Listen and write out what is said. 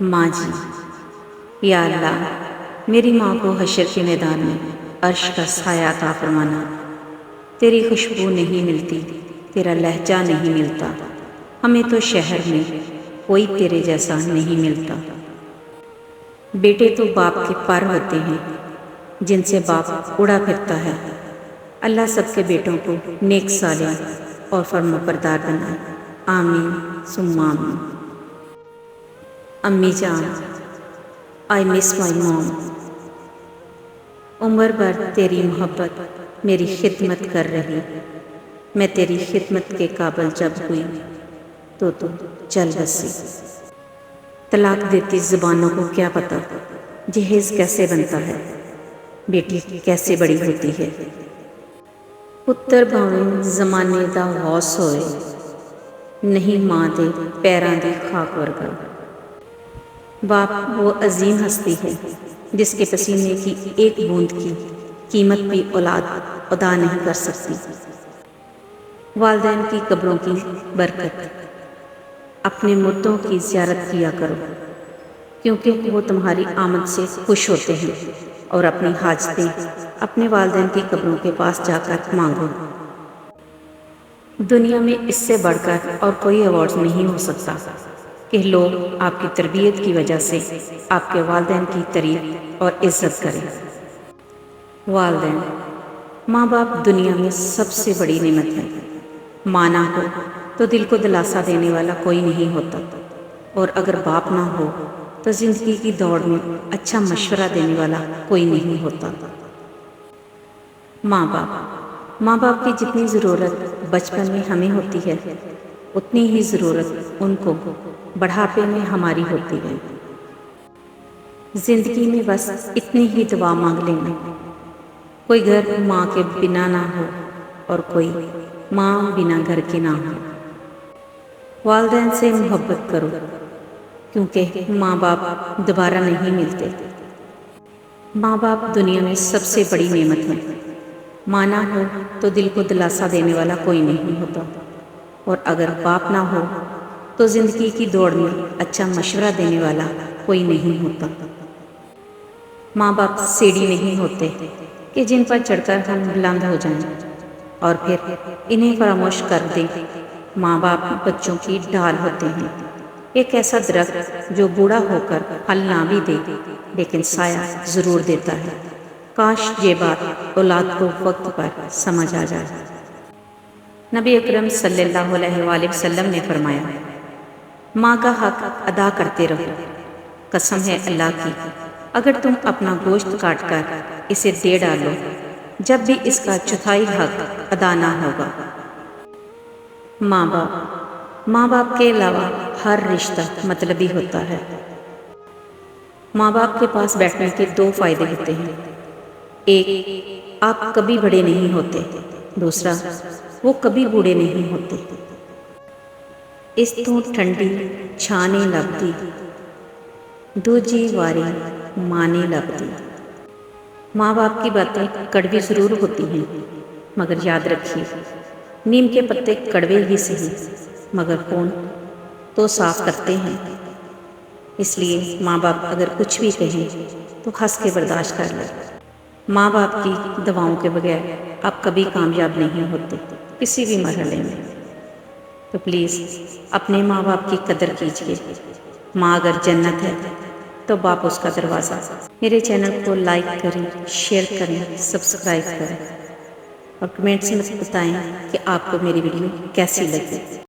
ماں جی، یا اللہ میری ماں کو حشر کے میدان میں عرش کا سایہ عطا فرمانا۔ تیری خوشبو نہیں ملتی، تیرا لہجہ نہیں ملتا، ہمیں تو شہر میں کوئی تیرے جیسا نہیں ملتا۔ بیٹے تو باپ کے پر ہوتے ہیں جن سے باپ اڑا پھرتا ہے۔ اللہ سب کے بیٹوں کو نیک صالح اور فرمانبردار بنائے، آمین ثم آمین۔ امی جان، آئی مس مائی موم۔ عمر بھر تیری محبت میری خدمت کر رہی، میں تیری خدمت کے قابل جب ہوئی تو چل بسی۔ طلاق دیتی زبانوں کو کیا پتا جہیز کیسے بنتا ہے، بیٹی کیسے بڑی ہوتی ہے۔ پتر بھاویں زمانے دا غوث ہوئے، نہیں ماں دے پیراں دی خاک ورگا۔ باپ وہ عظیم ہستی ہے جس کے پسینے کی ایک بوند کی قیمت بھی اولاد ادا نہیں کر سکتی۔ والدین کی قبروں کی برکت، اپنے مردوں کی زیارت کیا کرو، کیونکہ وہ تمہاری آمد سے خوش ہوتے ہیں، اور اپنی حاجتیں اپنے والدین کی قبروں کے پاس جا کر مانگو۔ دنیا میں اس سے بڑھ کر اور کوئی ایوارڈ نہیں ہو سکتا کہ لوگ آپ کی تربیت کی وجہ سے آپ کے والدین کی تعریف اور عزت کریں۔ والدین، ماں باپ دنیا میں سب سے بڑی نعمت ہے۔ ماں نہ ہو تو دل کو دلاسا دینے والا کوئی نہیں ہوتا، اور اگر باپ نہ ہو تو زندگی کی دوڑ میں اچھا مشورہ دینے والا کوئی نہیں ہوتا۔ ماں باپ کی جتنی ضرورت بچپن میں ہمیں ہوتی ہے، اتنی ہی ضرورت ان کو بڑھاپے میں ہماری ہوتی ہے۔ زندگی میں بس اتنی ہی دعا مانگ لینا، کوئی گھر ماں کے بنا نہ ہو اور کوئی ماں بنا گھر کے نہ ہو۔ والدین سے محبت کرو، کیونکہ ماں باپ دوبارہ نہیں ملتے۔ ماں باپ دنیا میں سب سے بڑی نعمت ہے۔ ماں نہ ہو تو دل کو دلاسا دینے والا کوئی نہیں ہوتا، اور اگر باپ نہ ہو تو زندگی کی دوڑ میں اچھا مشورہ دینے والا کوئی نہیں ہوتا۔ ماں باپ سیڑھی نہیں ہوتے کہ جن پر چڑھ کر ہم بلند ہو جائیں اور پھر انہیں فراموش کر دیں۔ ماں باپ بچوں کی ڈھال ہوتے ہیں، ایک ایسا درخت جو بوڑھا ہو کر پھل نہ بھی دے لیکن سایہ ضرور دیتا ہے۔ کاش یہ بات اولاد کو وقت پر سمجھ آ جائے۔ نبی اکرم صلی اللہ علیہ وآلہ وسلم نے فرمایا، ماں کا حق ادا کرتے رہو۔ قسم ہے اللہ کی، اگر تم اپنا گوشت کاٹ کر اسے دے ڈالو جب بھی اس کا چوتھائی حق ادا نہ ہوگا۔ ماں باپ کے علاوہ ہر رشتہ مطلبی ہوتا ہے۔ ماں باپ کے پاس بیٹھنے کے دو فائدے ہوتے ہیں، ایک آپ کبھی بڑے نہیں ہوتے، دوسرا وہ کبھی بوڑھے نہیں ہوتے۔ اس تو ٹھنڈی چھانے لگتی، دوجی واری مانے لگتی۔ ماں باپ کی باتیں کڑوی ضرور ہوتی ہیں، مگر یاد رکھیے نیم کے پتے کڑوے ہی صحیح مگر خون تو صاف کرتے ہیں۔ اس لیے ماں باپ اگر کچھ بھی کہیں تو ہنس کے برداشت کر لیں۔ ماں باپ کی دعاؤں کے بغیر آپ کبھی کامیاب نہیں ہوتے کسی بھی مرحلے میں۔ تو پلیز اپنے ماں باپ کی قدر کیجیے۔ ماں اگر جنت ہے تو باپ اس کا دروازہ۔ میرے چینل کو لائک کریں، شیئر کریں، سبسکرائب کریں، اور کمنٹس میں بتائیں کہ آپ کو میری ویڈیو کیسی لگی۔